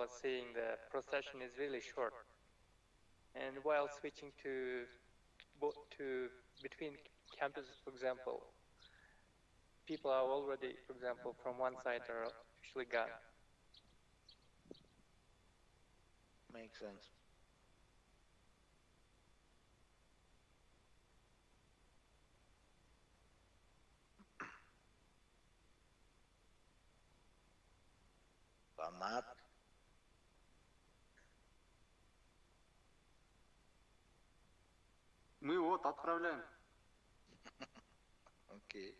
was saying, the procession is really short. And while switching to between campuses, for example, people are already, for example, from one side are actually gone. Makes sense. I'm not. Мы вот отправляем. Окей.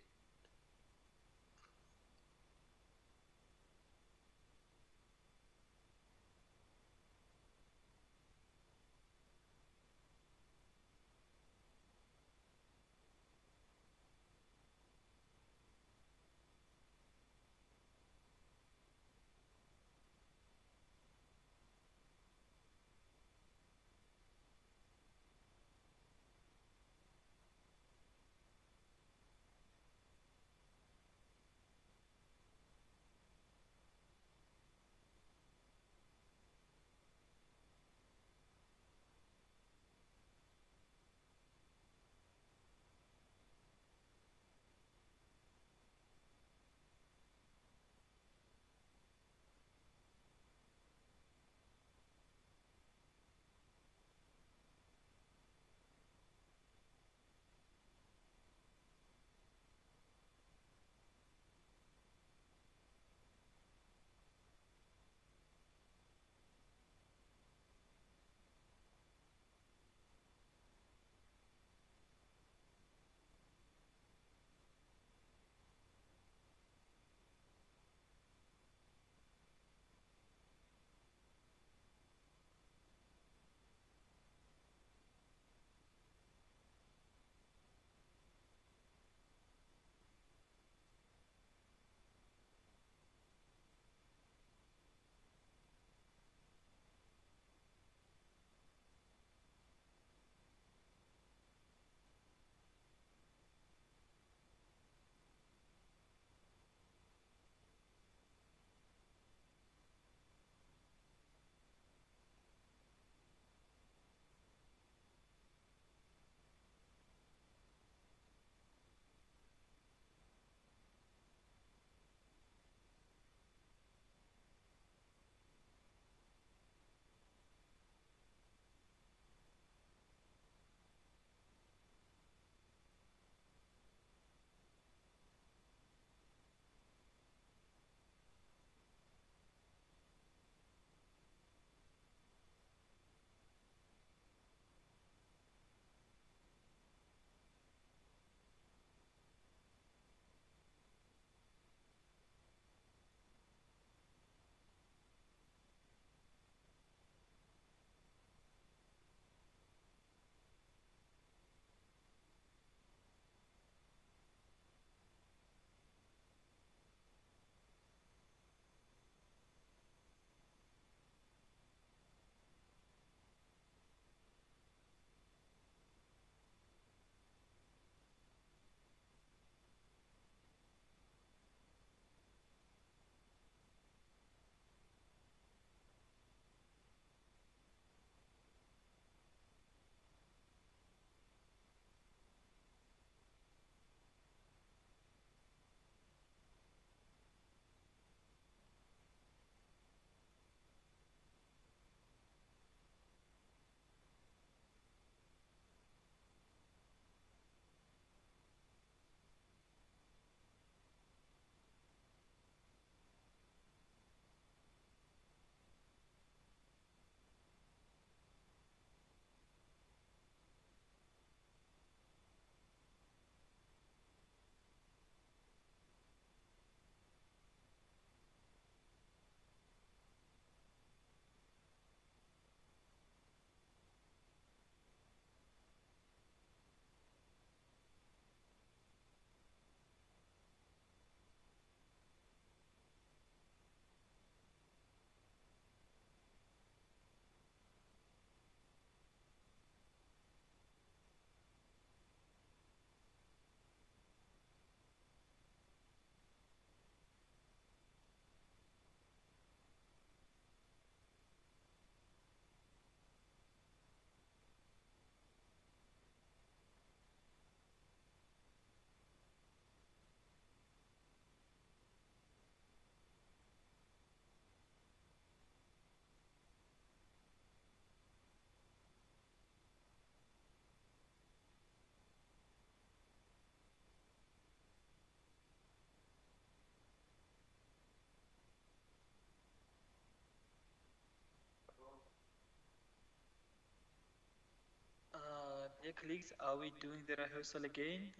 Dear colleagues, are we doing the rehearsal again?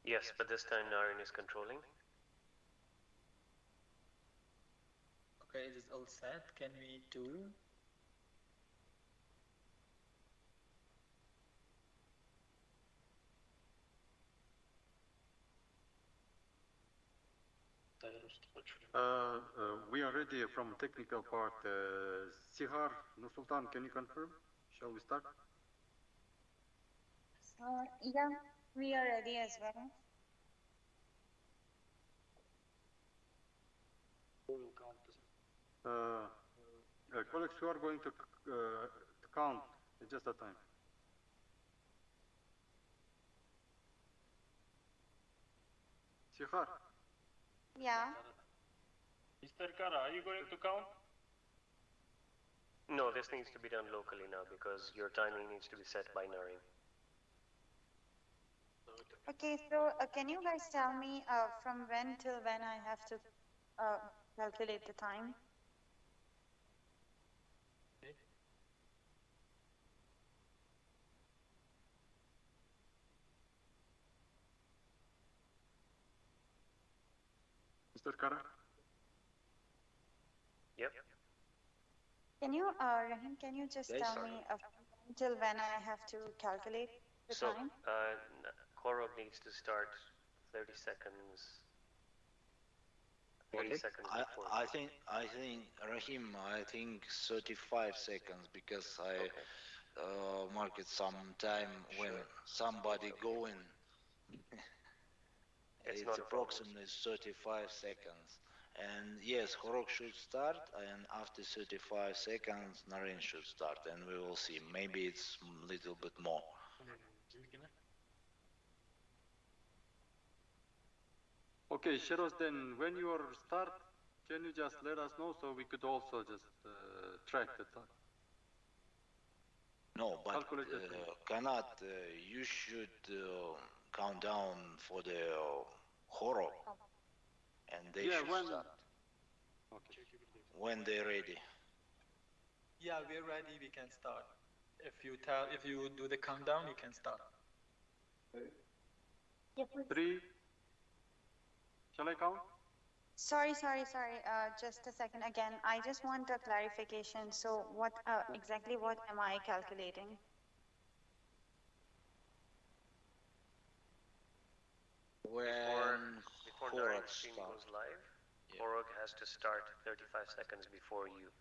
Yes, but this time Naren is controlling. Okay, it is all set. Can we do? We are ready from technical part. Sihar, Nursultan, can you confirm? Shall we start? Yeah, we are ready as well. Colleagues, you are going to count just a time. Sihar? Yeah. Mr. Kara, are you going to count? No, this needs to be done locally now because your timing needs to be set by Naren. Okay, so can you guys tell me from when till when I have to calculate the time? Mr. Kara? Yep. Can you, Rahim, can you just tell me till when I have to calculate the time? Korok needs to start 30 seconds. 30 seconds before. I think, Rahim, I think 35 seconds because I mark it some time when somebody going. It's approximately 35 seconds. And yes, Horok should start, and after 35 seconds, Naren should start, and we will see. Maybe it's a little bit more. Okay, Sheros, then when you are start, can you just let us know so we could also just track the time? No, but Kanat, you should count down for the Horok, and they should start. Okay. When they're ready. Yeah, we're ready. We can start. If you do the countdown, you can start. Yeah, please. 3. Shall I count? Sorry. Just a second again. I just want a clarification. So what exactly what am I calculating? Before Naren's stream goes live, Korok has to start 35 seconds before you.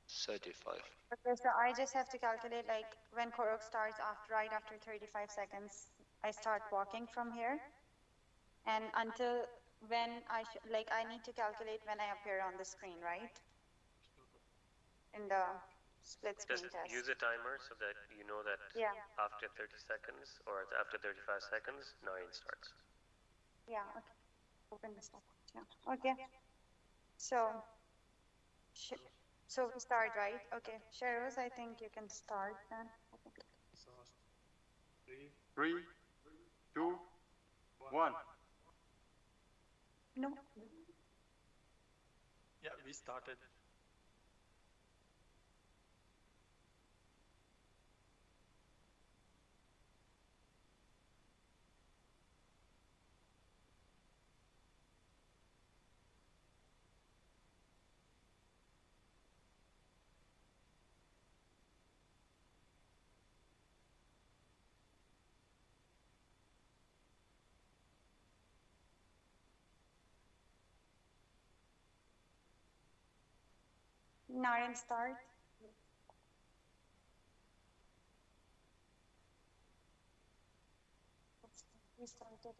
35. Okay, so I just have to calculate like when Korok starts right after 35 seconds, I start walking from here, and until when I need to calculate when I appear on the screen, right? In the split screen Just test. use a timer so that you know that after 30 seconds or after 35 seconds, Naren starts. Yeah, okay. Open the stop. Yeah. Okay. So we start, right? Okay. Sheros, I think you can start then. 3, 2, 1. No. Yeah, we started. Naren, start. We started.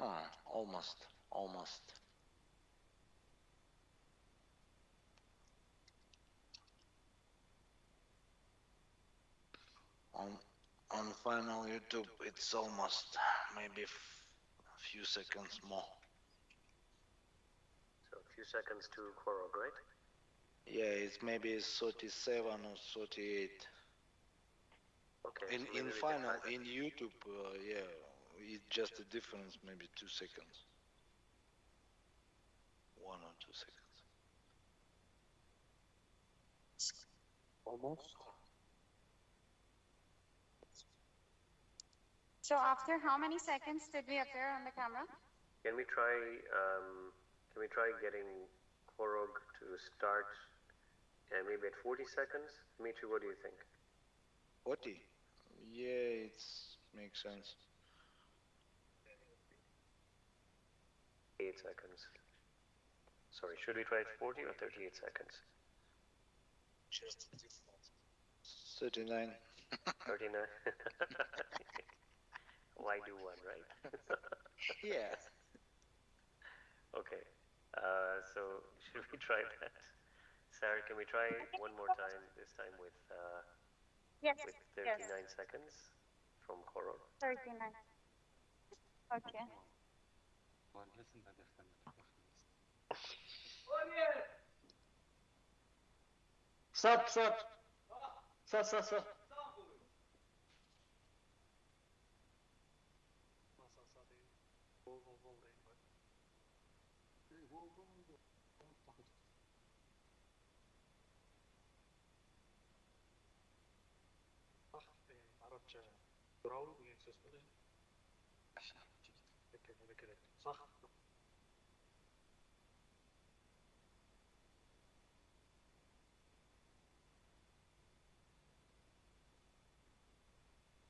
Ah, almost, almost. On final YouTube, it's almost maybe a few seconds more. So a few seconds to Korok, right? Yeah, it's maybe 37 or 38. Okay. In final, in YouTube, yeah, it's just a difference, maybe 2 seconds. 1 or 2 seconds. Almost. So after how many seconds did we appear on the camera? Can we try getting Korok to start maybe at 40 seconds? Dimitri, what do you think? 40? Yeah, it makes sense. 8 seconds. Sorry, should we try at 40 or 38 seconds? 39. 39. Why do one, right? Yeah. Okay. So should we try that? Sarah, can we try one more time? This time with Yes. with 39 seconds from Korok. 39. Okay. Well, listen to this. Sat, sat. Sat.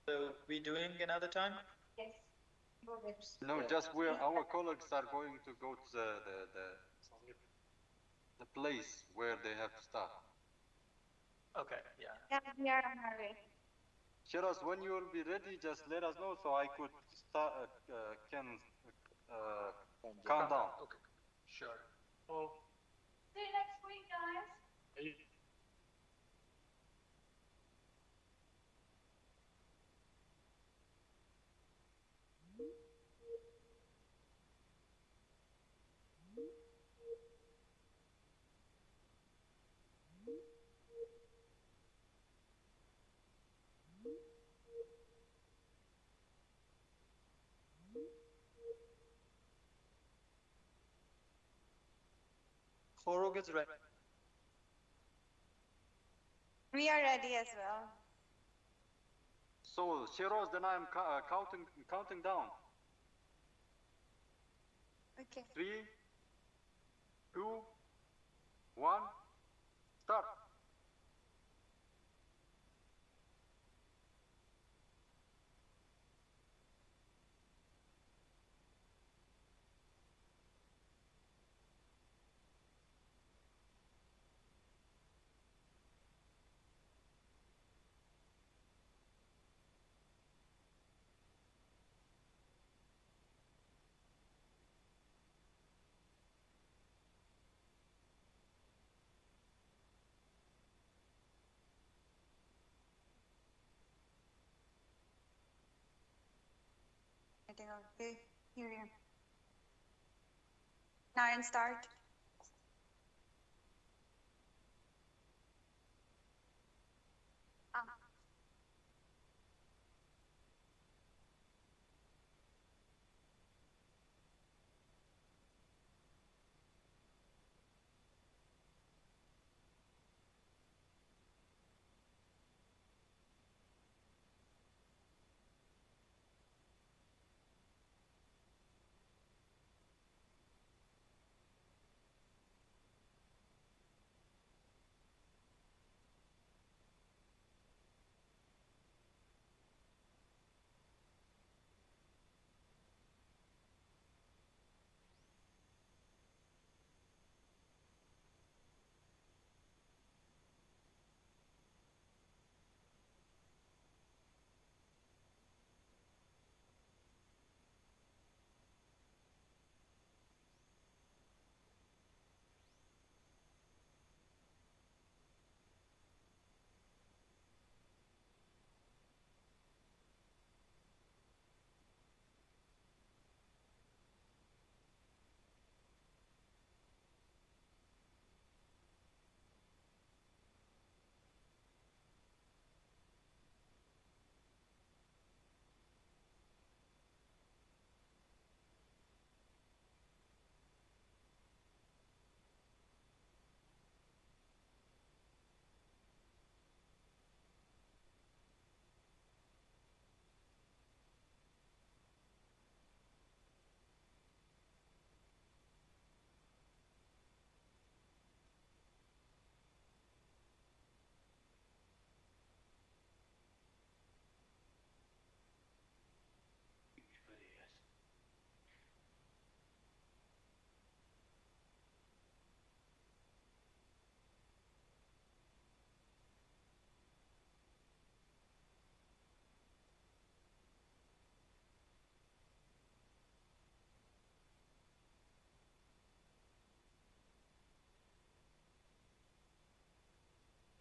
So we doing another time? Yes. No, just our colleagues are going to go to the place where they have to start. Okay, yeah. Yeah, we are on our way. Shiraz, when you will be ready, just let us know so I could start count down. Okay, sure. Oh, See you next week, guys. Korok is ready. We are ready as well. So, Shiraz, then I am counting down. Okay. 3, 2, 1, start. Okay, here we are. Naren, start.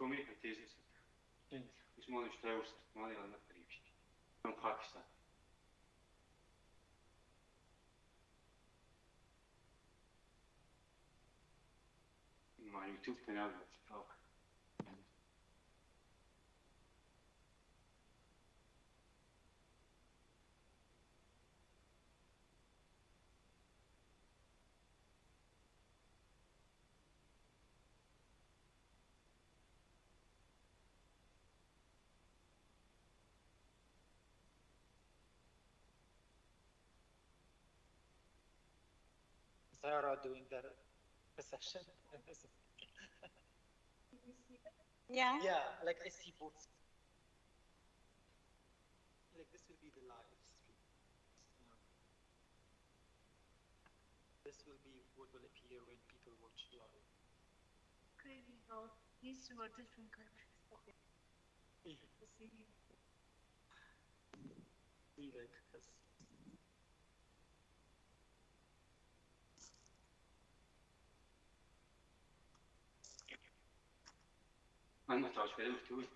تومي كتيزس اسمه نشتاوس ما لي أنا قريبش من باكستان مع يوتيوب تنال Sarah doing the session. Yeah. Yeah, like I see both. Like this will be the live stream. This will be what will appear when people watch live. Crazy how these two are different countries. See, like this. أنا تعرف في المحتوى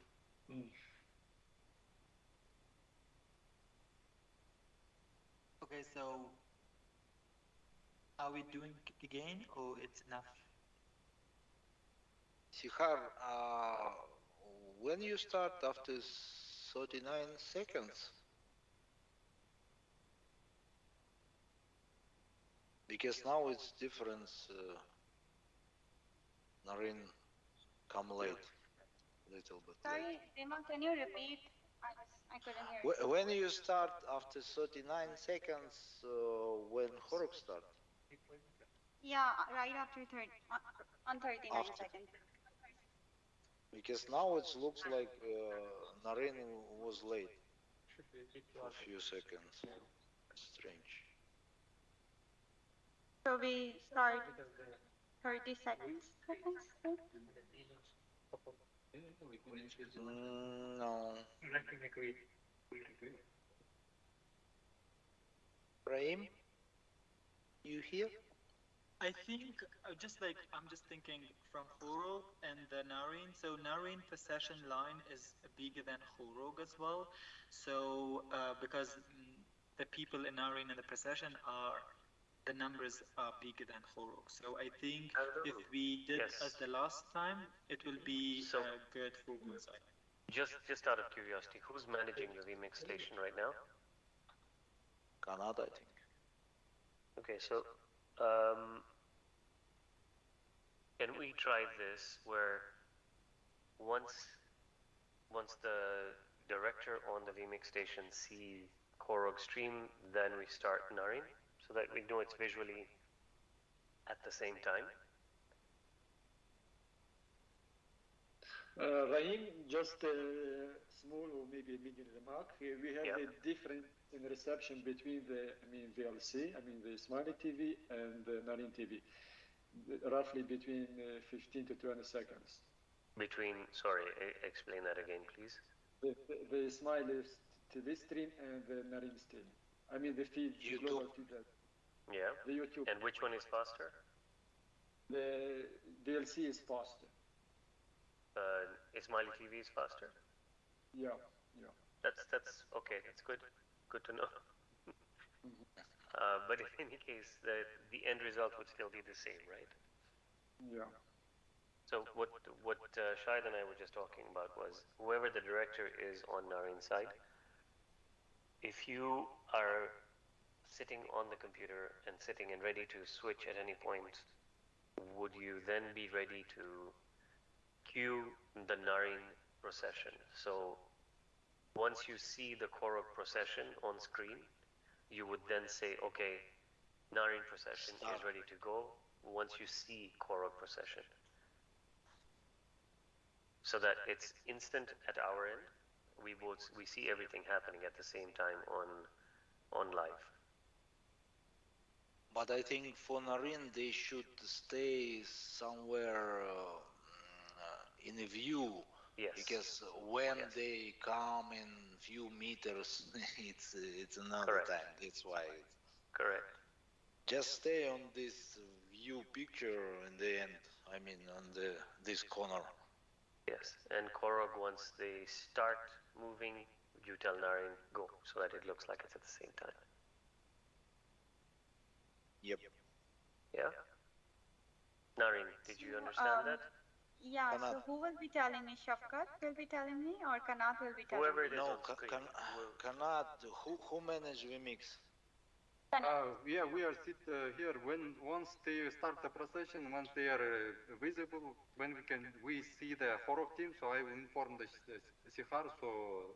Okay, so are we doing it again or it's enough? Sihar, when you start after 39 seconds, because now it's different. Naren come late, little bit Sorry, late. Dima, can you repeat? I couldn't hear you. When you start after 39 seconds, when Horok start? Yeah, right after 30, on 39 After. seconds. Because now it looks like Naren was late for a few seconds. Strange. So we start 30 seconds, I think. No. Brahim, you here? I think I'm just thinking from Horog and the Nareen. So Nareen procession line is bigger than Horog as well. So because the people in Nareen and the procession the numbers are bigger than Horog. So I think if we did as the last time, it will be good for Bullseye. Just out of curiosity, who's managing the remix station right now? Canada, I think. Okay, so can we try this where once the director on the remix station sees Korog stream, then we start Nareen, so that we know it's visually at the same time? Rahim, just a small or maybe a medium remark. We have a difference in reception between the VLC, the Smiley TV and the Nareen TV, roughly between 15 to 20 seconds. Sorry, explain that again, please. The Smiley TV stream and the Nareen stream. The feed, the global feed. Yeah. The YouTube. And which one is faster? The VLC is faster. Smiley TV is faster? Yeah. That's okay. That's good to know. But in any case, the end result would still be the same, right? Yeah. So what Shahid and I were just talking about was whoever the director is on Nareen's side, if you are sitting on the computer and sitting and ready to switch at any point, would you then be ready to cue the Nareen procession? So once you see the Korok procession on screen, you would then say, okay, Nareen procession is ready to go once you see Korok procession. So that it's instant at our end. We see everything happening at the same time on live. But I think for Nareen they should stay somewhere in a view. Yes. Because when they come in few meters, it's another Correct. time. That's why. Correct. Just stay on this view picture in the end. On this corner. Yes, and Korog, once they start moving, you tell Naren go, so that it looks like it's at the same time. Yep. Yeah? Naren, did you understand that? Yeah, Kanat. so who will be telling me? Shafkat will be telling me, or Kanat will be telling Whoever me? it is No, on screen. cannot. Who manage VMix? Yeah, we are sit here once they start the procession, once they are visible, when we see the Horov team, so I will inform the Sihar, so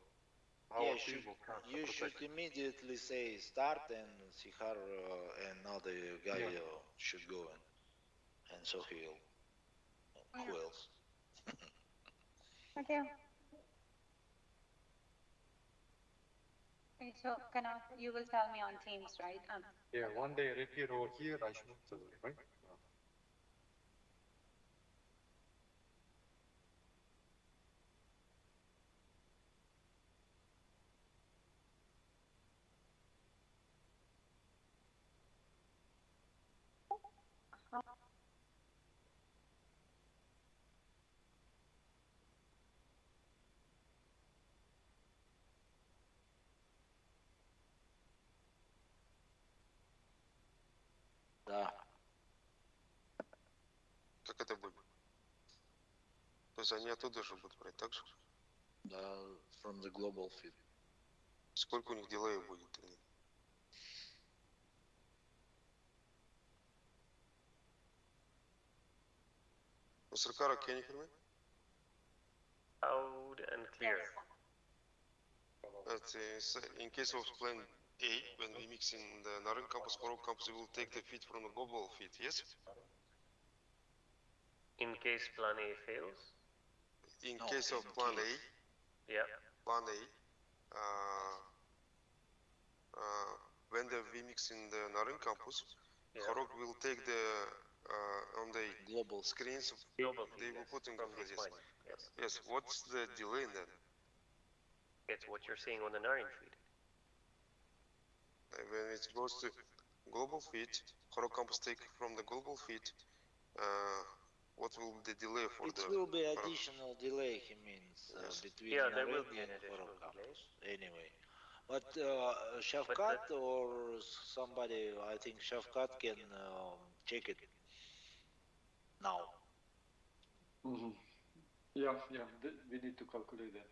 our team will start the You procession. should immediately say start, and Sihar and other guy should go in, and so he'll. Who else? Okay. Okay, so Kanat, you will tell me on Teams, right? Yeah, one day repeat over here, I should, right? Да. Как это будет? То есть они оттуда же будут брать, так же? Да, from the global feed. Сколько у них дилея будет тогда? Mr. Kara, can you hear me? Loud and clear. In case of plan A, when we mix in the Naren campus, Korok campus, we will take the feed from the global feed, yes? In case plan A fails? In case of plan A, Yeah. plan A, when we mix in the Naren campus, Korok will take the on the global screens. Global feed, They will put in from global, this yes. point. Yes. Yes. What's the delay then? It's what you're seeing on the Naren feed. When it goes to global feed, Korok campus take from the global feed. What will the delay for it the? It will be additional delay. He means yes. between there will be an and additional Korok campus. delay. Anyway, but Shafkat or somebody, I think Shafkat can check it now. Mm-hmm. Yeah, we need to calculate that.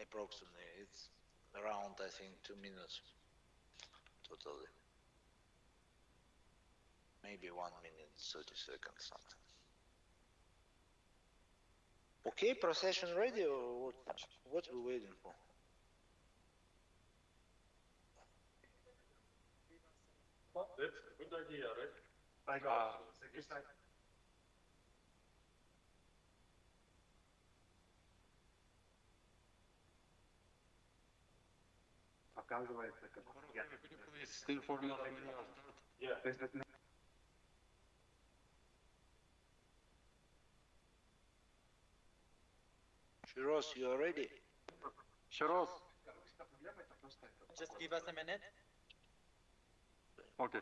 Approximately, it's around, I think, 2 minutes totally. Maybe 1 minute, 30 seconds, something. Okay, procession ready, or what we waiting for? That's a good idea, right? I got Оказывается, still for nothing. Yeah. Shiros, you are ready? Shiros. Just give us a minute. Okay.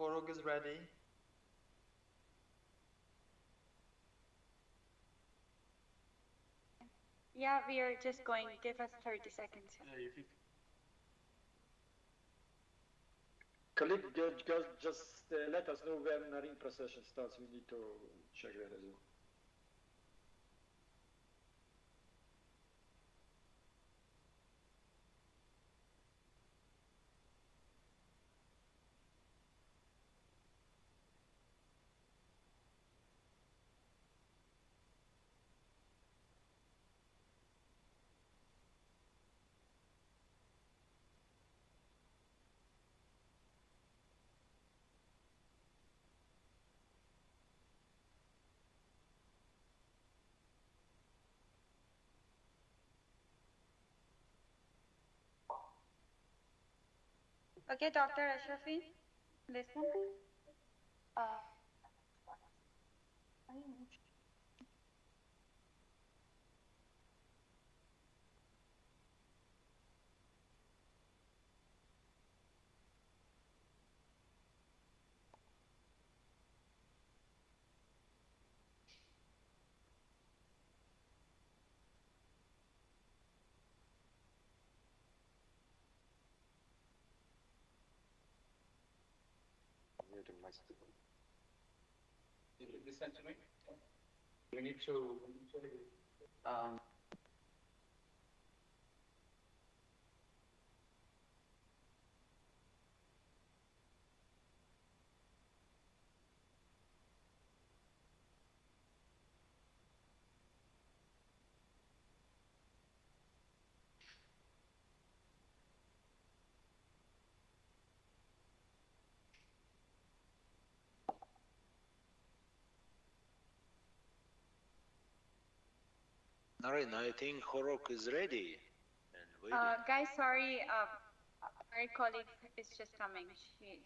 Korog is ready. Yeah, we are just going. Give us 30 seconds. Khalid, just let us know when Naren procession starts. We need to check that as well. Okay, Dr. Ashrafi, listen. You listen to me. We need to. Naren, I think Horok is ready and waiting. Guys, sorry, our colleague is just coming. She's.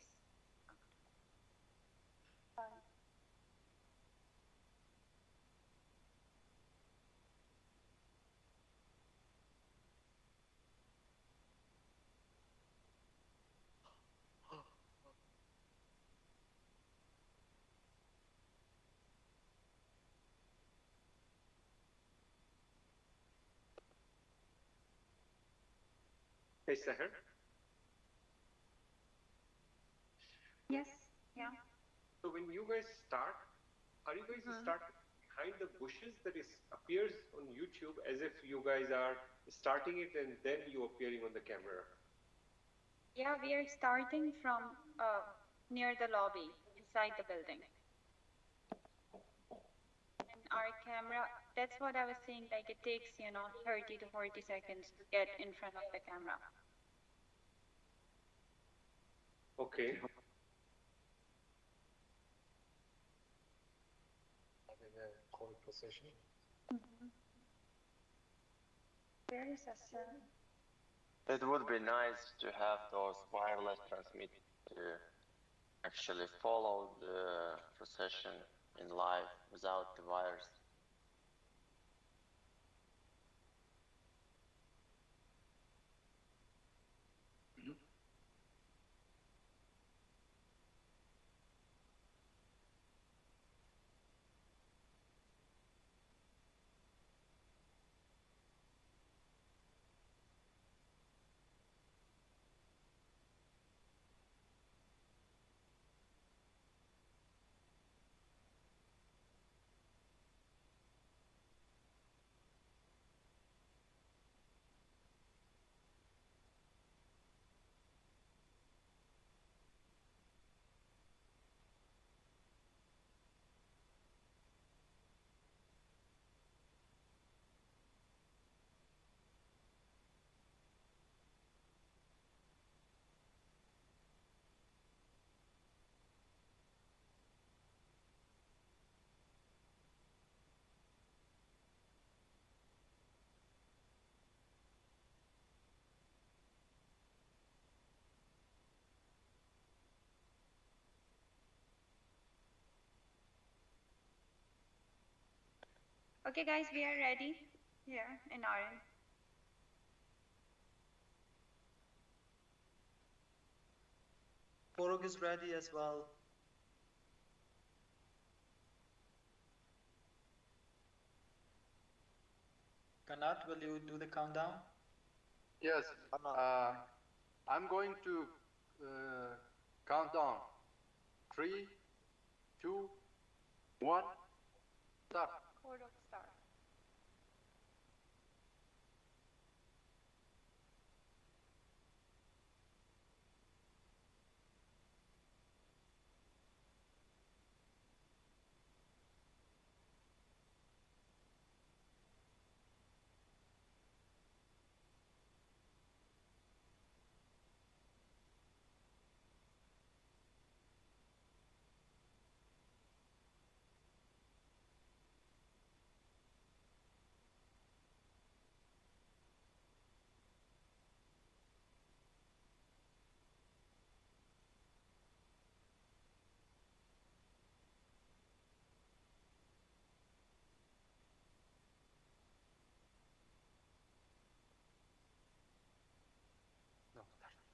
Hey, Sahar. Yes, yeah. So when you guys start, are you guys start behind the bushes that appears on YouTube as if you guys are starting it and then you appearing on the camera? Yeah, we are starting from near the lobby inside the building. And our camera, that's what I was saying, like it takes, 30 to 40 seconds to get in front of the camera. Okay. Position. Where is Hassan? It would be nice to have those wireless transmit to actually follow the procession in live without the wires. Okay, guys, we are ready here in Orange. Horok is ready as well. Kanat, will you do the countdown? Yes. I'm going to count down. 3, 2, 1, start. Horok start.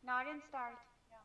Naren start. Yeah.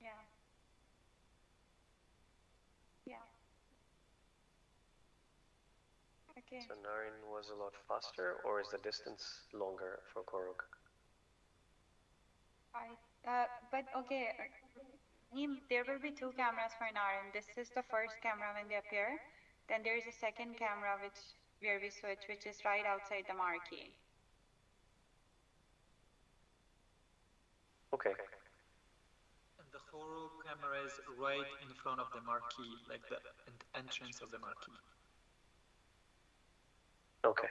Yeah. Yeah. Okay. So Naren was a lot faster, or is the distance longer for Korok? But okay, there will be two cameras for Naren. This is the first camera when they appear. Then there is a second camera where we switch, which is right outside the marquee. Okay. And the Horo camera is right in front of the marquee, like the entrance of the marquee. Okay.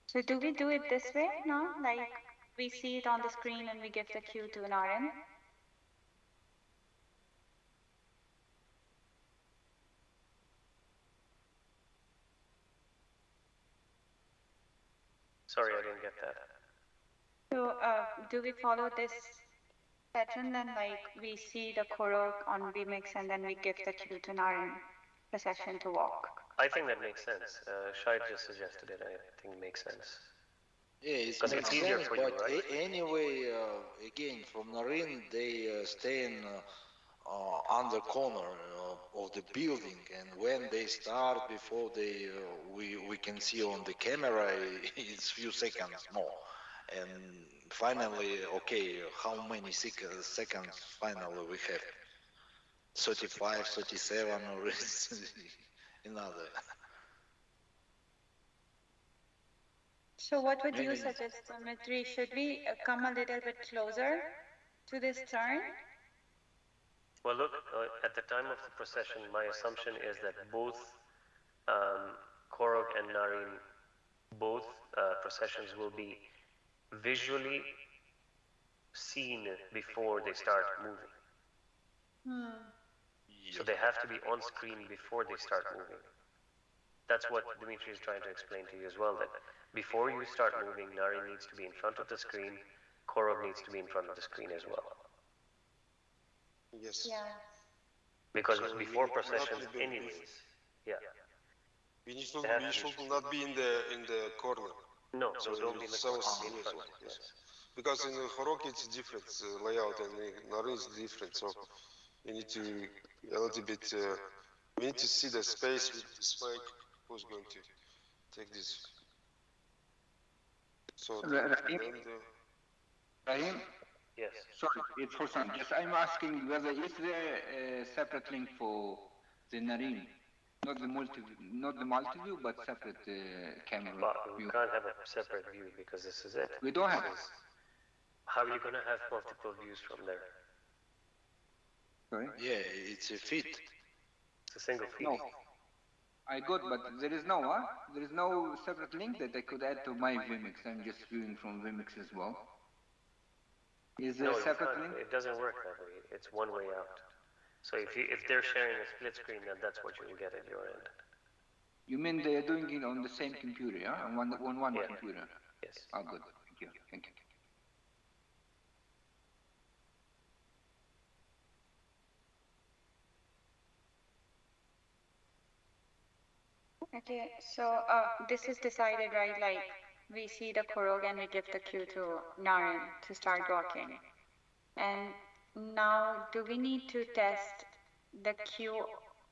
So do we do it this way now? Like we see it on the screen and we give the cue to Naren? Sorry, I didn't get that. So do we follow this pattern then, like we see the Korok on vMix and then we give the cue to Naren procession to walk? I think that makes sense. Shai just suggested it. I think it makes sense. Yeah, it Because makes it's easier sense, for you, but right? anyway, again, from Naren, they stay in under corner of the building, and when they start, before they we can see on the camera, it's few seconds more. And finally, okay, how many seconds finally we have? 35, 37, or another. So what would you suggest, Dimitri? Should we come a little bit closer to this turn? Well, look, at the time of the procession, my assumption is that both Korok and Naren, both processions will be visually seen before they start moving. So they have to be on screen before they start moving. That's what Dimitri is trying to explain to you as well, that before you start moving, Naren needs to be in front of the screen, Korok needs to be in front of the screen as well. Yes. Yeah. Because So before we processions not be anyways, yeah. We should not be in the corner. No, So don't be in the so corner, be in yes, front. yes. Because in Horok it's different layout and in Naren is different, so you need to a little bit. We need to see the space with the spike. Who's going to take this? So Rahim? Yes. Sorry, it's Hosam. Just I'm asking whether is there a separate link for the Naren, not the multi-view, but separate camera But we view. can't have a separate view because this is it. We don't have This is- How are you going to have multiple views from there? Sorry? Yeah, it's a feed. It's a single feed. No. I got, but there is no separate link that I could add to my vMix. I'm just viewing from vMix as well. Is there No, a separate link? it doesn't work that way. It's one way out. So if they're sharing a split screen, then that's what you'll get at your end. You mean they're doing it on the same computer, yeah? On one Yeah. computer? Yes. Oh, good. Thank you. Thank you. Okay, so this is decided, right? Like we see the Korog and we give the cue to Naren to start walking. And now, do we need to test the cue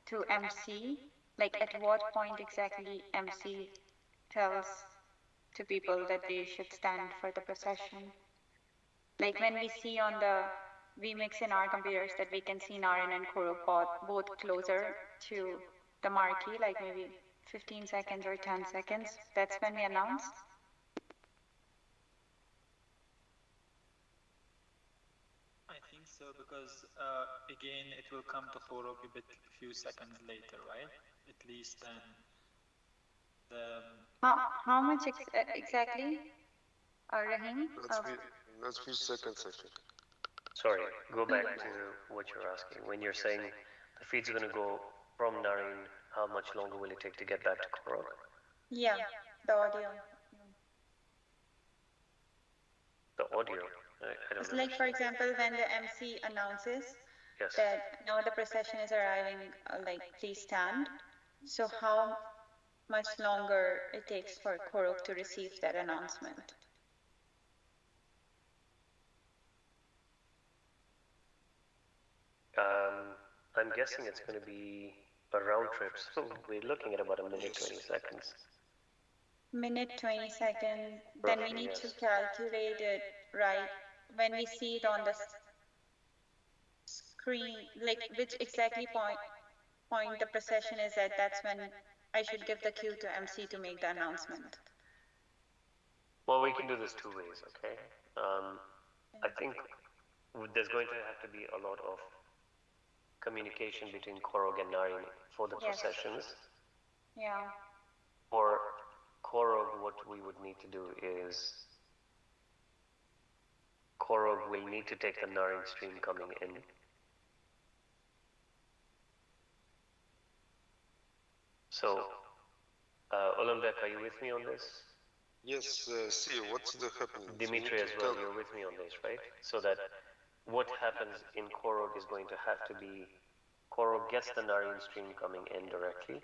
to MC? Like at what point exactly MC tells to people that they should stand for the procession? Like when we see on the vMix in our computers that we can see Naren and Korog both closer to the marquee, like maybe 15 seconds or 10 seconds, that's when we announce? I think so, because again, it will come to Korog a few seconds later, right? At least then the... How much exactly, Rahim? That's few seconds, I think. Sorry, go back to what you're asking. When you're saying the feed's going to go from Naren, how much longer will it take to get back to Korog? Yeah, the audio. The audio? I don't It's know. like, for example, when the MC announces Yes. that now the procession is arriving, like, please stand. So how much longer it takes for Korog to receive that announcement? I'm guessing it's going to be a round trip, so we're looking at about a minute, 20 seconds. Minute, 20 seconds, then we need to calculate it, right? When we see it on the screen, like which exactly point the procession is at, that's when I should give the cue to MC to make the announcement. Well, we can do this two ways, okay? I think there's going to have to be a lot of communication between Korog and Naren for the processions. Yeah. For Korog, what we would need to do is Korog will need to take the Naren stream coming in. So, Olambek, are you with me on this? Yes, see, what's the happening? Dimitri as well, you're with me on this, right? So that what happens in Korog is going to have to be, Korog gets the Naren stream coming in directly,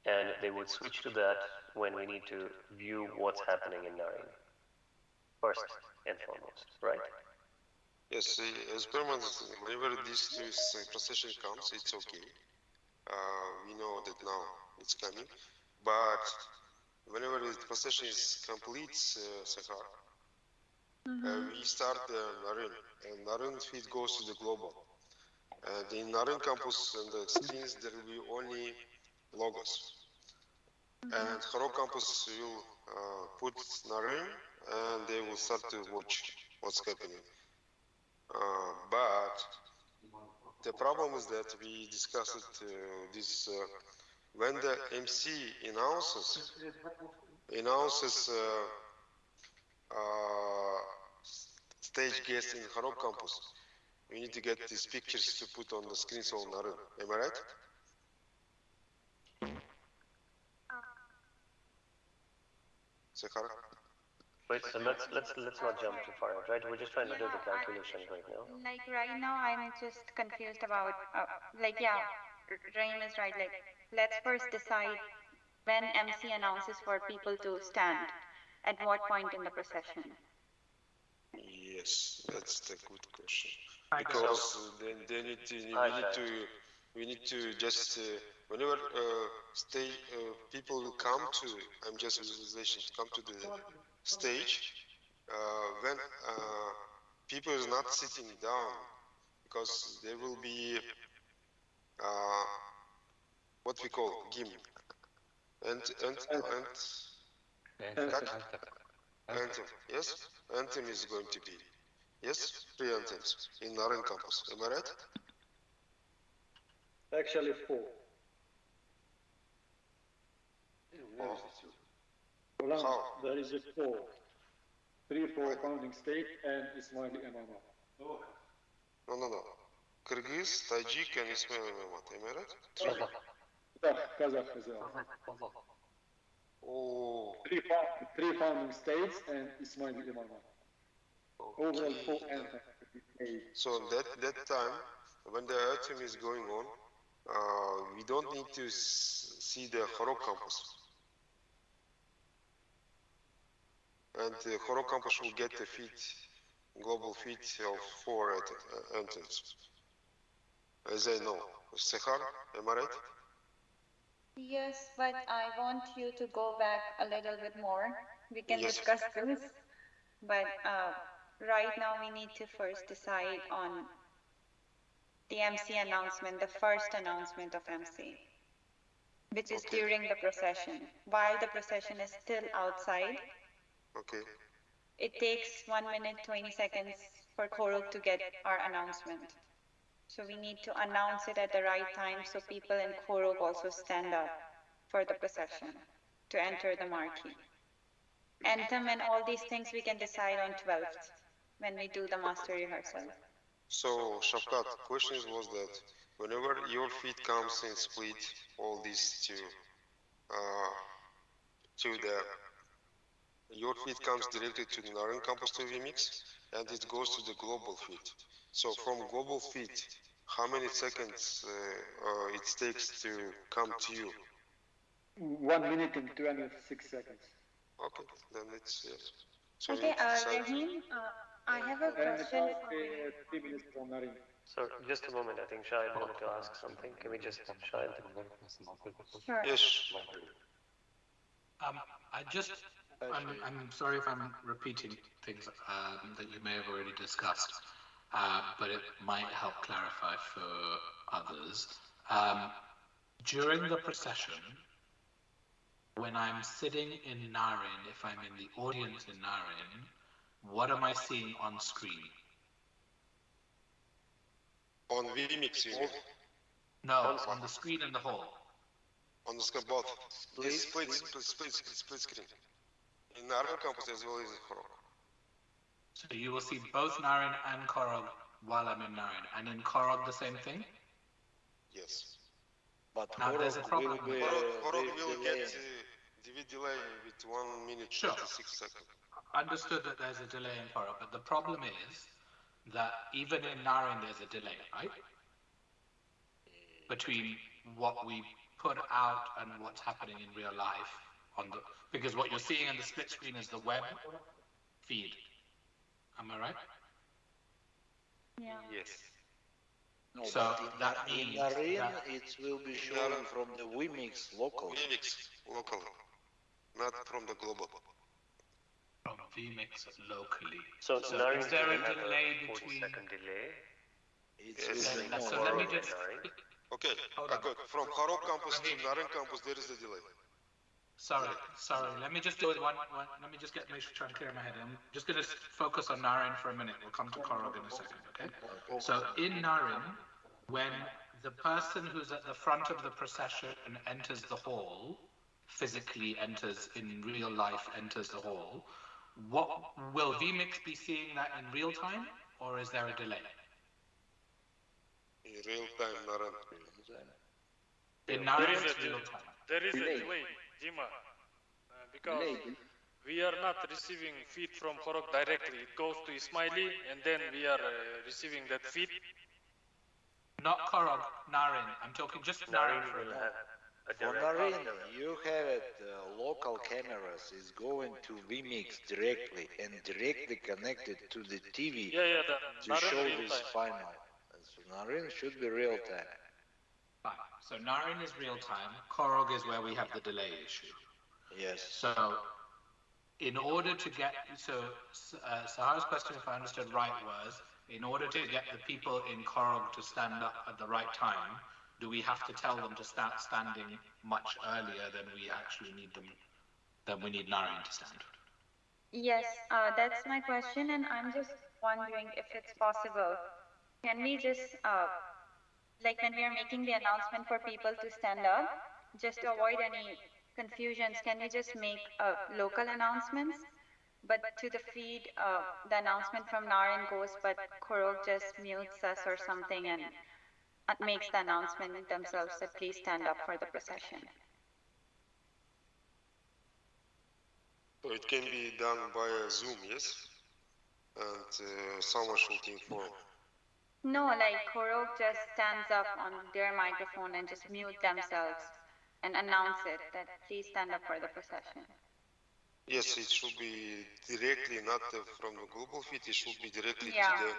and they would switch to that when we need to view what's happening in Naren, first and foremost, right? Yes, as per my understanding, whenever this procession comes, it's okay. We know that now it's coming, but whenever the procession is complete, Sahar, we start the Naren, and Naren feed goes to the global. And in Naren campus and the screens, there will be only logos. And Korog campus will put Naren, and they will start to watch what's happening. But the problem is that we discussed this when the MC announces stage guest in Korog campus, we need to get these pictures to put on the screens on Naren. Am I right? Sahara? Wait, so let's not jump too far out, right? We're just trying to do the calculations right now. Like right now, I'm just confused about, like, yeah, Rahim is right. Like, let's first decide when MC announces for people to stand, at what point in the procession. Yes, that's the good question. Because we need to just whenever people will come to MJS visualization, come to the stage, when people are not sitting down, because there will be what we call GIM, anthem. Yes, anthem is going to be. Yes, 3 anthems in Naren campus. Am I right? Actually 4. How? There is a 4. 3-4 founding state, and Ismaili Imamah. No. Kyrgyz, Tajik, and Ismaili Imamah. Am I right? Kazakh as well. Oh. Three founding states and Ismaili Imamah. Overall 4 and 8. So that time, when the item is going on, we don't need to see the Khorog campus. And the Khorog campus will get the feed, global feed of 4 entities. As I know. Sehar, am I right? Yes, but I want you to go back a little bit more. We can discuss this, but right now we need to first decide on the MC announcement, the first announcement of MC, which is during the procession. While the procession is still outside, it takes 1 minute, 20 seconds for Khorog to get our announcement. So we need to announce it at the right time so people in Khorog also stand up for the procession to enter the marquee. Anthem and all these things we can decide on 12th when we do the master rehearsal. So, Shafkat, question was that whenever your feed comes in split, all these your feed comes directly to the Naren campus to vMix, and it goes to the global feed. So from global feed, how many seconds it takes to come to you? 1 minute and 26 seconds. Okay, then it's yes. So okay, Rahim, I have a question. 3 minutes from Naren. So just a moment, I think Shahid wanted to ask something. Can we just Shahid? Sure. Yes. I'm sorry if I'm repeating things that you may have already discussed, but it might help clarify for others. During the procession, when I'm sitting in Naren, if I'm in the audience in Naren, what am I seeing on screen? On vMix, you mean? No, on the screen in the hall. On the screen, both. Split screen. In Naren campus as well as in Khorog. So you will see both Naren and Khorog while I'm in Naren. And in Khorog the same thing? Yes. But now there's a problem. Khorog will get delay with 1 minute 36 seconds. Understood that there's a delay in Khorog, but the problem is that even in Naren there's a delay, right? Between what we put out and what's happening in real life. Because what you're seeing on the split screen is the web feed. Am I right? Yeah. Yes. No, so but that in means Naren, that it will be shown from the vMix local. vMix local, not from the global. From vMix locally. So is there a delay between? 40-second delay. So let me just. Okay, good. From Khorog campus to Naren campus, there is a delay. Sorry. Let me just do it one. Let me just make sure try to clear my head. I'm just going to focus on Naren for a minute. We'll come to Khorog in a second, okay? So in Naren, when the person who's at the front of the procession enters the hall, physically enters in real life, enters the hall, what will vMix be seeing that in real time, or is there a delay? In real time, Naren. In Naren, it's real time. There is a delay, Dima, because we are not receiving feed from Khorog directly. It goes to Ismaili, and then we are receiving that feed. Not Khorog, Naren. I'm talking just Naren for a minute. For Naren, you have it, local cameras is going to vMix directly and directly connected to the TV to show this final. So Naren should be real time. Fine. So Naren is real time. Khorog is where we have the delay issue. Yes. So in order to get, Sahar's question, if I understood right, was in order to get the people in Khorog to stand up at the right time, do we have to tell them to start standing much earlier than we actually need them, than we need Naren to stand? Yes, that's my question, and I'm just wondering if it's possible. Can we just, like when we are making the announcement for people to stand up, just to avoid any confusions, can we just make local announcements but to the feed, the announcement from Naren goes, but Korok just mutes us or something and makes the announcement themselves that please stand up for the procession. So it can be done via Zoom, yes? And someone should inform. No, like Korok just stands up on their microphone and just mute themselves and announce it that please stand up for the procession. Yes, it should be directly, not from the global feed, it should be directly Yeah. to the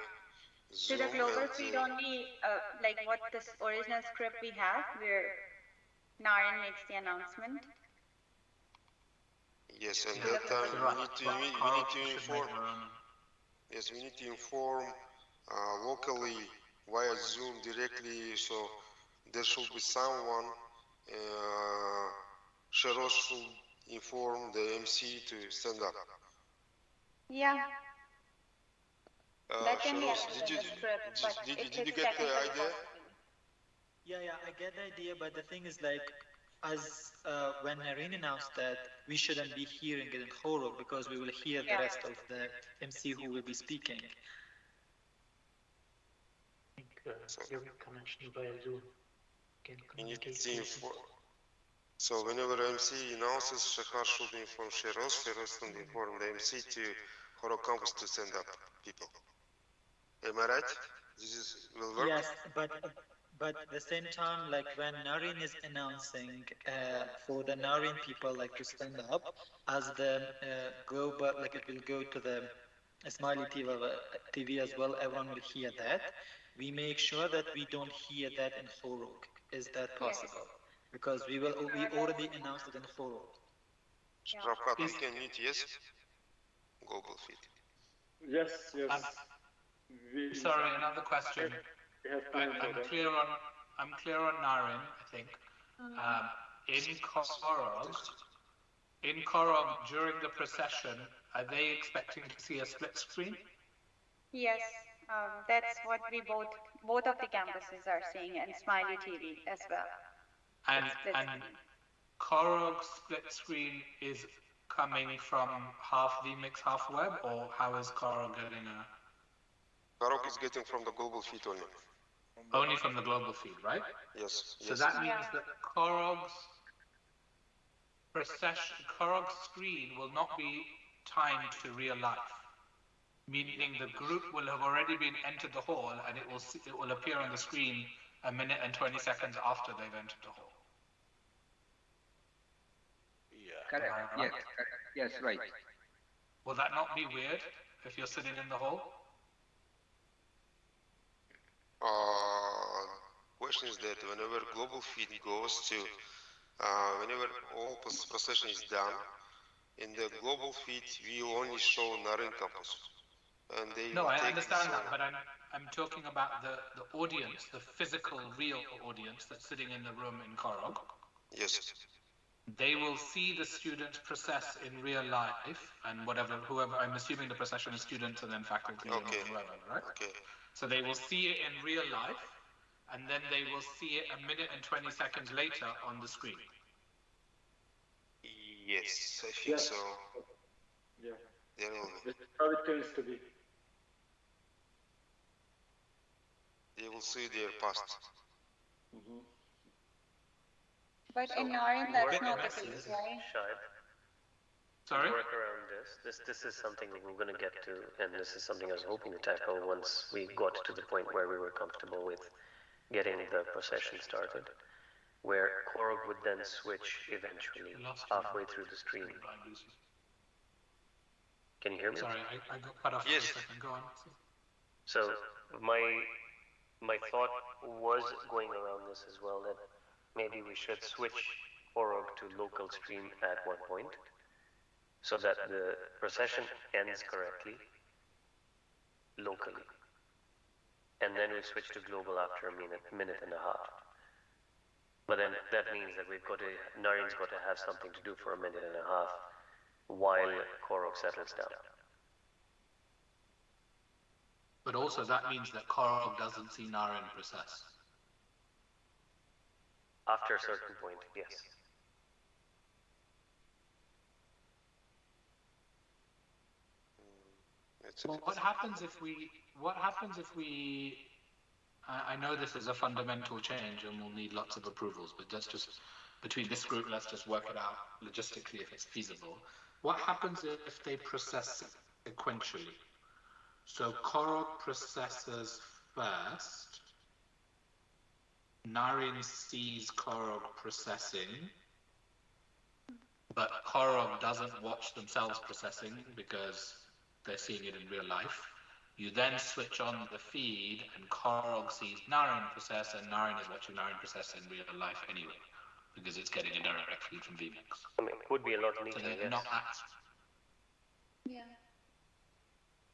Zoom. To the global feed only, like what this original script we have, where Naren makes the announcement. Yes, and that time we need to inform. Yes, we need to inform locally via Zoom directly, so there should be someone. Sheroz should inform the MC to stand up. Yeah. That can be Sheroz, added in the script, but did you get the idea? Yeah, I get the idea, but the thing is like, as when Naren announced that, we shouldn't be hearing it in Korok because we will hear the rest of the MC who will be speaking. I think your connection via Zoom can communicate. So whenever MC announces, Shahar should inform Sheroz, Sheroz should inform the MC to Korok campus to stand up people. Am I right? Will work? Yes, but at the same time, like when Naren is announcing for the Naren people like to stand up, as the global, like it will go to the Smiley TV as well, everyone will hear that. We make sure that we don't hear that in Korok. Is that possible? Because we already announced it in Korok. Ravkat, you can mute, yes? Global feed. Yes. Sorry, another question. I'm clear on Naren, I think. In Korok, during the procession, are they expecting to see a split screen? Yes, that's what we both of the campuses are seeing, and Smiley TV as well. And Korok split screen is coming from half vMix, half web, or how is Korok getting a... Korok is getting from the global feed only. Only from the global feed, right? Yes. So that means that Korok's screen will not be timed to real life, meaning the group will have already been entered the hall, and it will appear on the screen a minute and 20 seconds after they've entered the hall. Correct. Yes, correct. Yes, right. Will that not be weird if you're sitting in the hall? Question is that whenever global feed goes to, whenever all procession is done, in the global feed we only show Naren campus, and they. No, I understand that, but I'm talking about the audience, the physical, real audience that's sitting in the room in Korok. Yes. They will see the students process in real life, and whoever, I'm assuming the procession is students and then faculty and whoever, right? Okay. So they will see it in real life, and then they will see it a minute and 20 seconds later on the screen. Yes, I think so. Yeah. That's how it tends to be. They will see their past. But in Naren, that's not the case, right? Sorry? Work around this. This is something that we're going to get to, and this is something I was hoping to tackle once we got to the point where we were comfortable with getting the procession started, where Korok would then switch eventually halfway through the stream. Can you hear me? Sorry, I got cut off for a second. Go on. So my thought was going around this as well, that maybe we should switch Korok to local stream at one point, so that the procession ends correctly locally, and then we switch to global after a minute and a half. But then that means that Naren's got to have something to do for a minute and a half while Korok settles down. But also that means that Korok doesn't see Naren process. After a certain point, yes. etc. What happens if we? I know this is a fundamental change and we'll need lots of approvals, but let's just, between this group, let's just work it out logistically if it's feasible. What happens if they process sequentially? So Korog processes first, Naryn sees Korog processing, but Korog doesn't watch themselves processing because they're seeing it in real life. You then switch on the feed and Korog sees Naryn process, and Naryn is watching Naryn process in real life anyway, because it's getting a direct feed from vMix. I mean, it would be a lot neater, So yes. Yeah.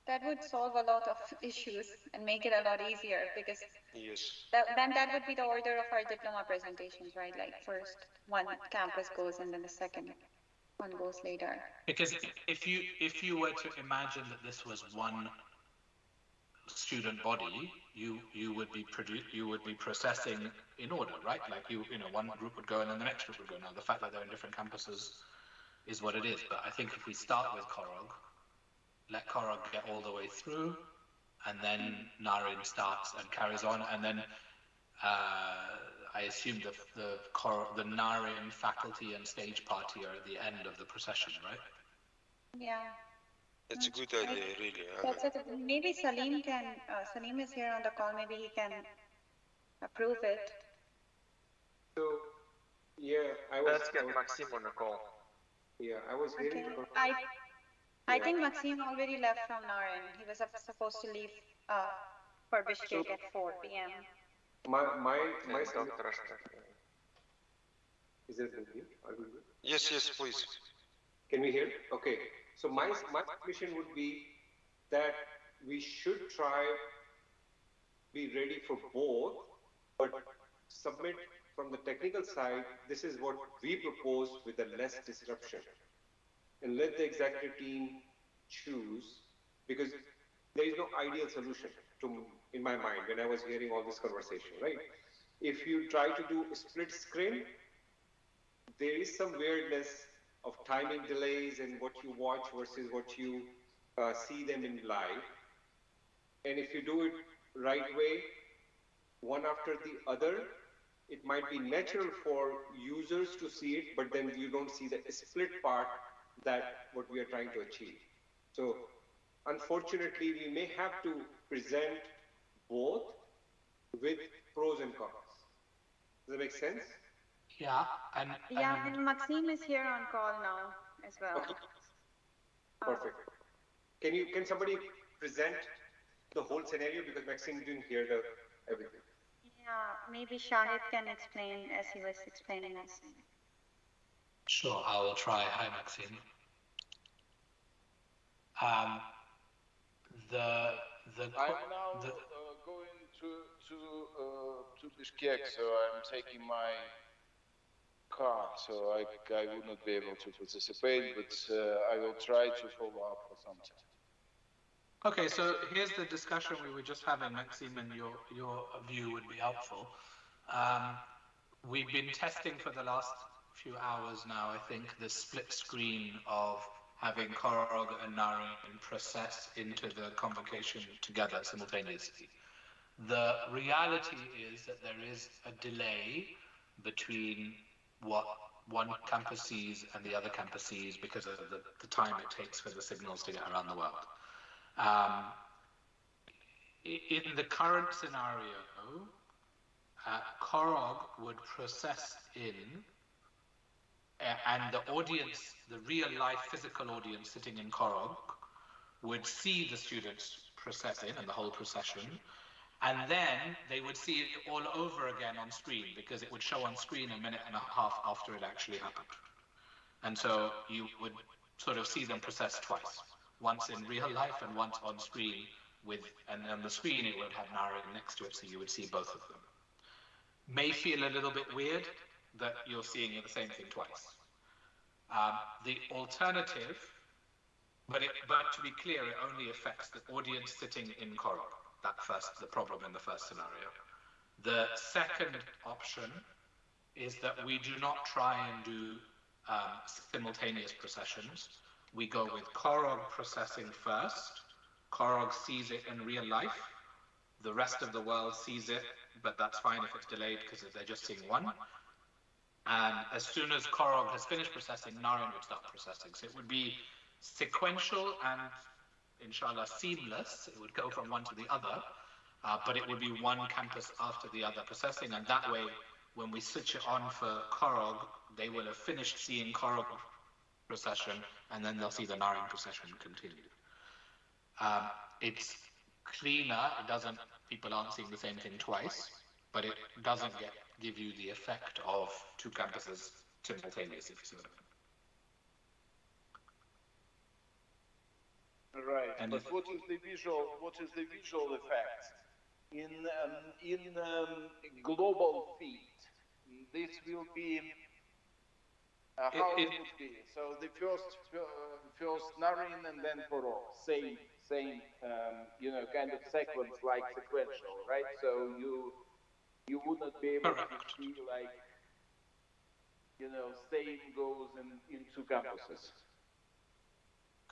That would solve a lot of issues and make it a lot easier, because Yes. then that would be the order of our diploma presentations, right? Like first one campus goes and then the second one goes later. Because if you were to imagine that this was one student body, you would be processing in order, right? Like one group would go and then the next group would go. Now the fact that they're in different campuses is what it is. But I think if we start with Korog, let Korog get all the way through, and then Naryn starts and carries on, and then I assume the Naryn faculty and stage party are at the end of the procession, right? Yeah. That's a good idea, really. That's it. Maybe Salim can. Salim is here on the call. Maybe he can approve it. So, yeah, I was. Let's get Maxime on the call. Yeah, I was hearing. Okay. I think Maxime already left from Naryn. He was supposed to leave for Bishkek at 4 p.m. My Is it good? Are we good? Yes, please. Can we hear? Okay. So my mission would be that we should try be ready for both, but submit from the technical side. This is what we propose with the less disruption, and let the executive team choose, because there is no ideal solution in my mind when I was hearing all this conversation, right? If you try to do a split screen, there is some weirdness of timing delays and what you watch versus what you see them in live. And if you do it right way, one after the other, it might be natural for users to see it, but then you don't see the split part that what we are trying to achieve. So unfortunately, we may have to present both with pros and cons. Does that make sense? Yeah, and Maxime is here on call now as well. Okay. Perfect. Can somebody present the whole scenario, because Maxime didn't hear everything? Yeah, maybe Shahid can explain as he was explaining us. Sure, I will try. Hi, Maxime. I'm now going to Bishkek, so I'm taking my car, so I would not be able to participate, but I will try to follow up for some time. Okay, so here's the discussion we were just having, Maxime, and your view would be helpful. We've been testing for the last few hours now, I think, the split screen of having Korog and Naryn process into the convocation together simultaneously. The reality is that there is a delay between what one campus sees and the other campus sees because of the time it takes for the signals to get around the world. In the current scenario, Korog would process in, and the audience, the real life physical audience sitting in Korog, would see the students process in and the whole procession, and then they would see it all over again on screen, because it would show on screen a minute and a half after it actually happened. And so you would sort of see them process twice, once in real life and once on screen, and on the screen it would have Naryn next to it, so you would see both of them. May feel a little bit weird that you're seeing the same thing twice. The alternative, but to be clear, it only affects the audience sitting in Korog. That's the problem in the first scenario. The second option is that we do not try and do simultaneous processions. We go with Korog processing first, Korog sees it in real life. The rest of the world sees it, but that's fine if it's delayed because they're just seeing one. And as soon as Korog has finished processing, Naren would start processing. So it would be sequential and, inshallah, seamless. It would go from one to the other, but it would be one campus after the other processing. And that way, when we switch it on for Korog, they will have finished seeing Korog procession, and then they'll see the Naren procession continue. It's cleaner. It doesn't. People aren't seeing the same thing twice, but it doesn't give you the effect of two campuses simultaneously. If you see what I mean. Right. And but what is the visual effect in global feed? This will be how it would be. So the first Naren and then Korog, same kind of sequence, like sequential, right? So you would not be able to see like same goes in two campuses.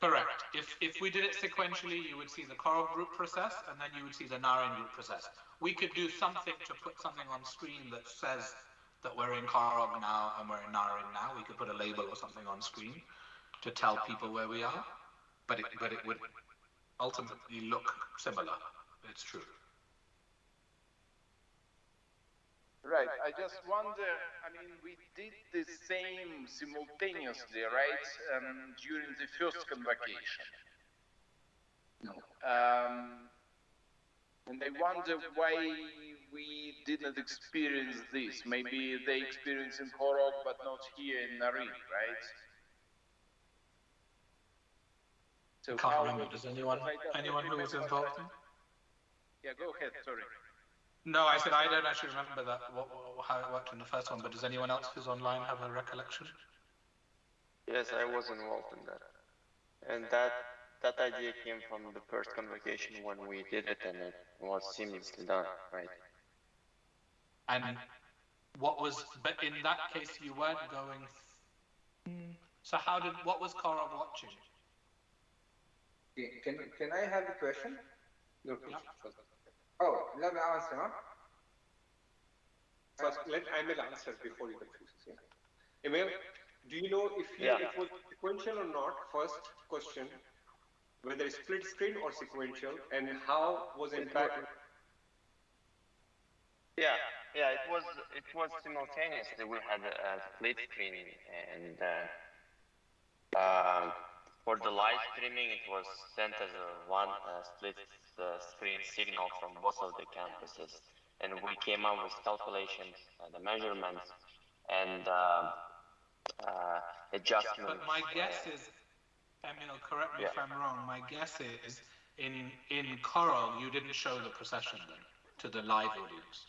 Correct. If we did it sequentially, you would see the Korog group process, and then you would see the Naren group process. We could do something to put something on screen that says that we're in Korog now and we're in Naren now. We could put a label or something on screen to tell people where we are, but it would ultimately look similar. It's true. Right. I just wonder, I mean, we did the same simultaneously, right, during the first convocation. No. And I wonder why we didn't experience this. Maybe they experienced in Korog, but not here in Naren, right? So I can't remember. Does anyone who was involved? Yeah, go ahead. Sorry. No, I said I don't actually remember that how it worked in the first one. But does anyone else who's online have a recollection? Yes, I was involved in that, and that idea came from the first convocation when we did it, and it was seamlessly done, right? And but in that case, you weren't going. So what was Korog watching? Can I have a question? No. Yeah. Oh, let me answer, huh? First, let Emil answer before you confuse. Yeah. Emil, do you know if it was sequential or not? First question, whether it's split screen or sequential, and how was it impacted? Yeah, it was simultaneously. We had a split screen, and for the live streaming, it was sent as one split screen signal from both of the campuses, and we came up with calculations, the measurements, and adjustments. But my guess is, Emil, correct me if I'm wrong. My guess is in Korog you didn't show the procession then to the live audience.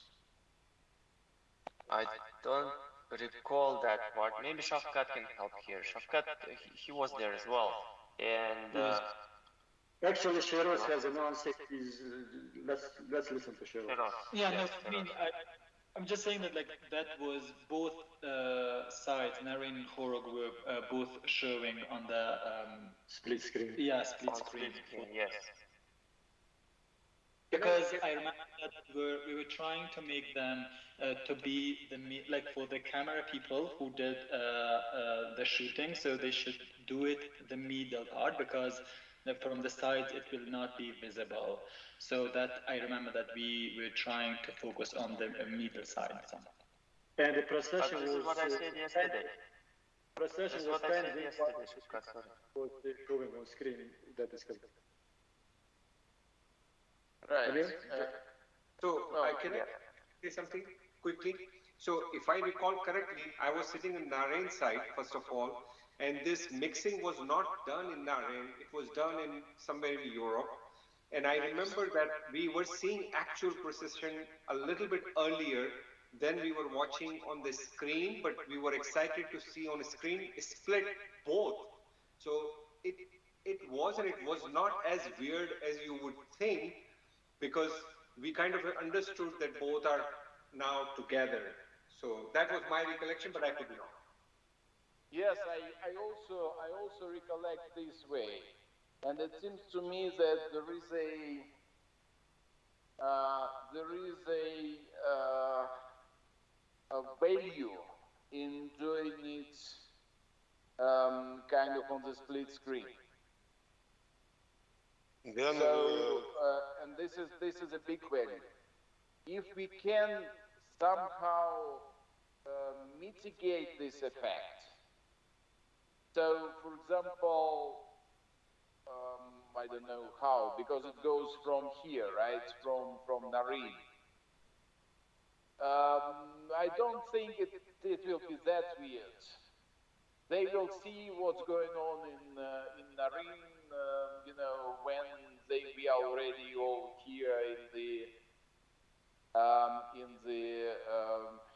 I don't recall that part. Maybe Shafkat can help here. Shafkat, he was there as well. And actually, Shiraz has announced it. Let's listen to Shiraz. Yeah, no, I mean, I'm just saying that that was both sides, Naren and Korog, were both showing on the split screen. Yeah, split screen. Yes. Because I remember that we were trying to make them to be for the camera people who did the shooting, so they should do it the middle part, because from the sides it will not be visible. So that I remember that we were trying to focus on the middle side. And the procession was. This is what I said yesterday. Procession was pending. Was showing on screen. That is correct. Right. Can I say something quickly? So if I recall correctly, I was sitting in Naren side, first of all, and this mixing was not done in Naren, it was done in somewhere in Europe. And I remember that we were seeing actual procession a little bit earlier than we were watching on the screen, but we were excited to see on the screen split both. So it was not as weird as you would think, because we kind of understood that both are now together. So that was my recollection, but I could be wrong. Yes, I also recollect this way. And it seems to me that there is a value in doing it kind of on the split screen. Then, so, and this is a big value. If we can somehow mitigate this effect, so for example, I don't know how, because it goes from here, right, from Naryn. I don't think it will be that weird. They will see what's going on in Naryn, you know, when we are already all here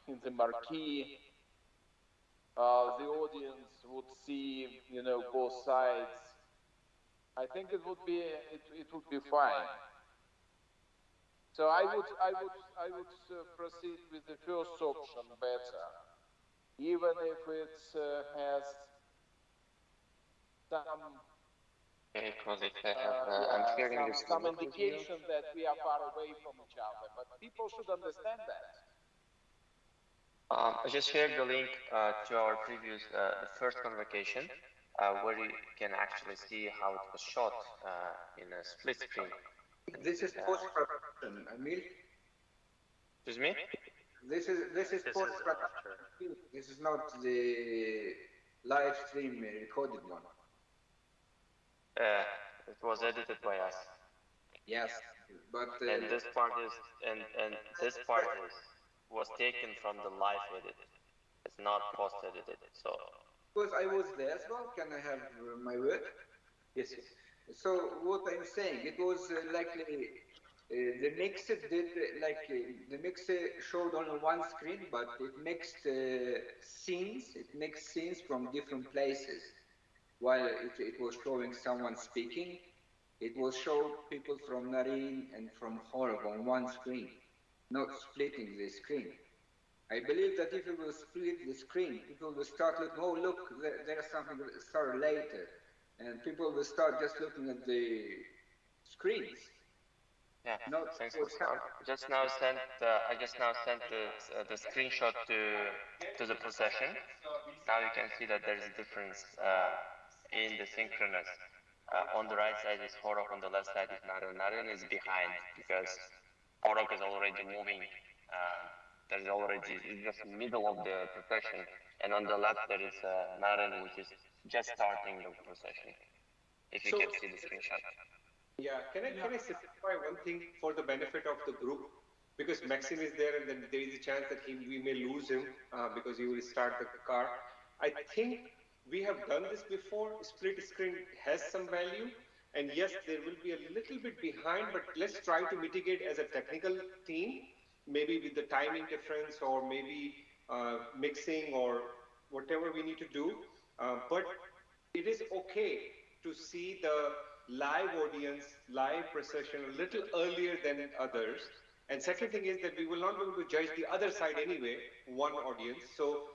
in the marquee. The audience would see, you know, both sides. I think it would be fine. So I would proceed with the first option better, even if it has some. Because I'm hearing some indication that we are far away from each other, but people should understand that. I just shared the link to our previous, the first convocation, where you can actually see how it was shot in a split screen. This is post-production, Emil. Excuse me? This is post-production. This is not the live stream recorded one. It was edited by us. Yes, but and this part was taken from the live edit. It's not post-edited. So. Because I was there as well. Can I have my word? Yes. Yes. So what I'm saying, it was likely the mixer did the mixer showed only one screen, but it mixed scenes. It mixed scenes from different places. While it was showing someone speaking, it was showing people from Naryn and from Horog on one screen, not splitting the screen. I believe that if we will split the screen, people will start looking, oh look, there's something that started later. And people will start just looking at the screens. Yeah, thanks. I just now sent the screenshot to the procession. Now you can see that there's a difference in the synchronous. On the right side is Horog, on the left side is Naryn. Naryn is behind because Horog is already moving. There's already just middle of the procession, and on the left there is Naryn, which is just starting the procession. If you can see the screenshot. Yeah, can I specify one thing for the benefit of the group? Because Maxim is there, and then there is a chance that we may lose him because he will start the car. I think we have done this before. Split screen has some value, and yes, there will be a little bit behind, but let's try to mitigate as a technical team, maybe with the timing difference, or maybe mixing, or whatever we need to do. But it is okay to see the live audience, live procession a little earlier than others. And second thing is that we will not be able to judge the other side anyway, one audience. So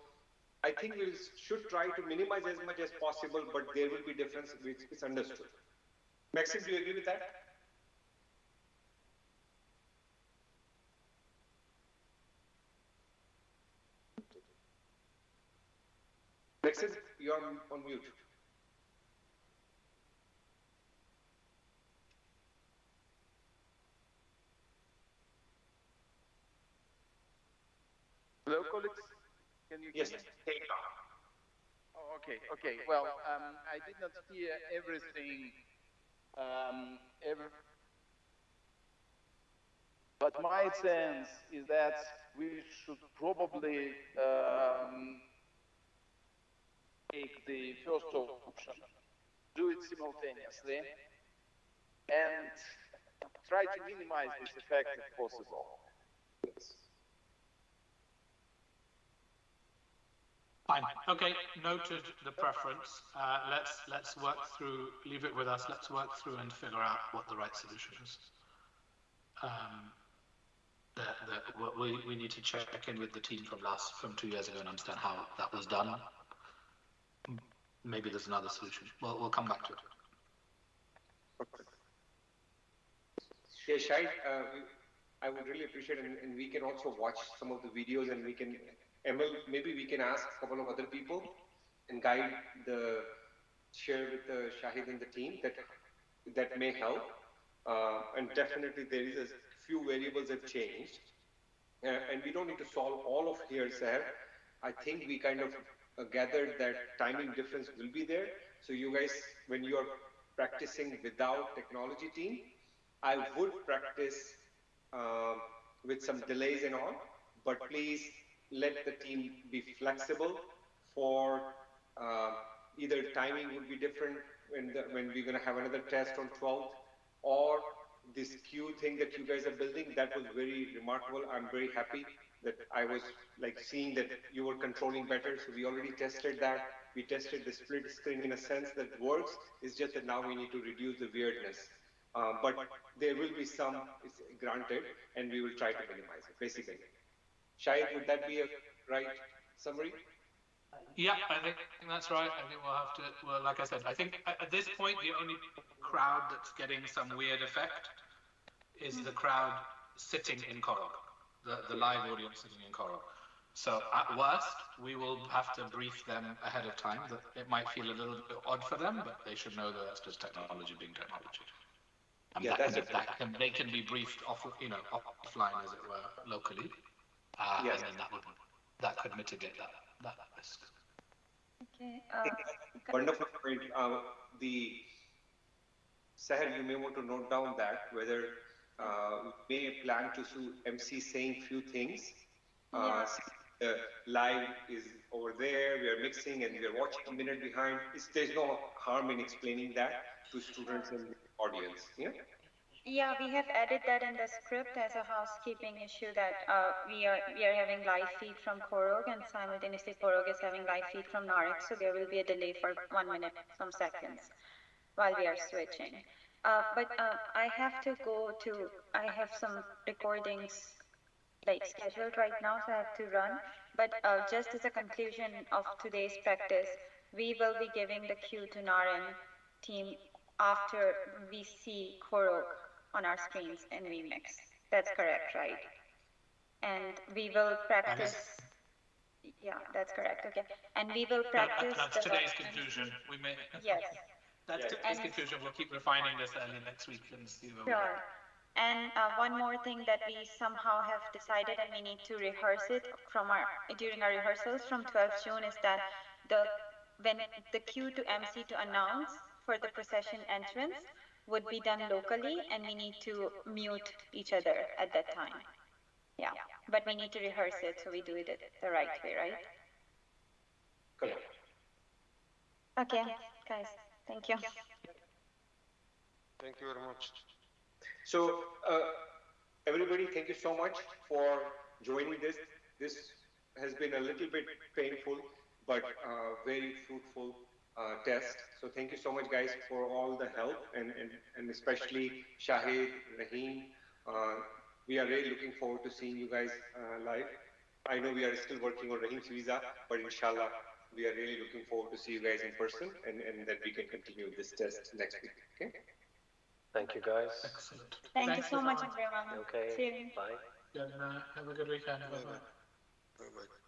I think we should try to minimize as much as possible, but there will be difference which is understood. Maxim, do you agree with that? Maxim, you're on mute. Hello, colleagues. Can you hear me? Take off. Oh, okay. Okay. Well, I did not hear everything. But my sense is that we should probably take the first option, do it simultaneously, and try to minimize this effect if possible. Fine. Okay. Noted the preference. Let's work through. Leave it with us. Let's work through and figure out what the right solution is. We need to check in with the team from 2 years ago and understand how that was done. Maybe there's another solution. We'll come back to it. Yeah, Shahid, I would really appreciate it, and we can also watch some of the videos, and we can, Emil, maybe we can ask a couple of other people and guide share with the Shahid and the team that may help. And definitely there is a few variables have changed, and we don't need to solve all of here, Sahar. I think we kind of gathered that timing difference will be there. So you guys, when you are practicing without technology team, I would practice with some delays and all, but please let the team be flexible for either timing would be different when we're going to have another test on 12th, or this queue thing that you guys are building, that was very remarkable. I'm very happy that I was like seeing that you were controlling better. So we already tested that. We tested the split screen in a sense that works. It's just that now we need to reduce the weirdness. But there will be some, it's granted, and we will try to minimize it, basically. Shahid, would that be a right summary? Yeah, I think that's right. I think we'll have to, well, like I said, I think at this point, the only crowd that's getting some weird effect is the crowd sitting in Korok, the live audience sitting in Korok. So at worst, we will have to brief them ahead of time that it might feel a little bit odd for them, but they should know that that's just technology being technology. And yeah, they can be briefed offline, as it were, locally, yes. And then that could mitigate that risk. Okay. Wonderful point. Sahar, you may want to note down that whether we may plan to MC saying few things. Live is over there, we are mixing and we are watching a minute behind. There's no harm in explaining that to students and audience. Yeah. Yeah, we have added that in the script as a housekeeping issue that we are having live feed from Korok, and simultaneously Korok is having live feed from Narek, so there will be a delay for 1 minute, some seconds, while we are switching. But I have to go to, I have some recordings like scheduled right now, so I have to run. But just as a conclusion of today's practice, we will be giving the cue to Naren team after we see Korok on our screens and we mix. That's correct, right? And we will practice. Yeah, that's correct. Okay, and we will practice. That's today's conclusion. We may. Yes. That's today's conclusion. We'll keep refining this early next week and see where we are. And one more thing that we somehow have decided, and we need to rehearse it during our rehearsals from 12th June, is that when the cue to MC to announce for the procession entrance would be done locally, and we need to mute each other at that time. Yeah, but we need to rehearse it so we do it the right way, right? Correct. Okay, guys, thank you. Thank you very much. So, everybody, thank you so much for joining this. This has been a little bit painful, but very fruitful test. So thank you so much, guys, for all the help, and especially Shahid, Rahim. We are really looking forward to seeing you guys live. I know we are still working on Rahim's visa, but inshallah, we are really looking forward to see you guys in person, and that we can continue this test next week. Okay. Thank you, guys. Excellent. Thank you so much, everyone. Okay. See you. Bye. Have a good weekend. Bye-bye. Bye-bye.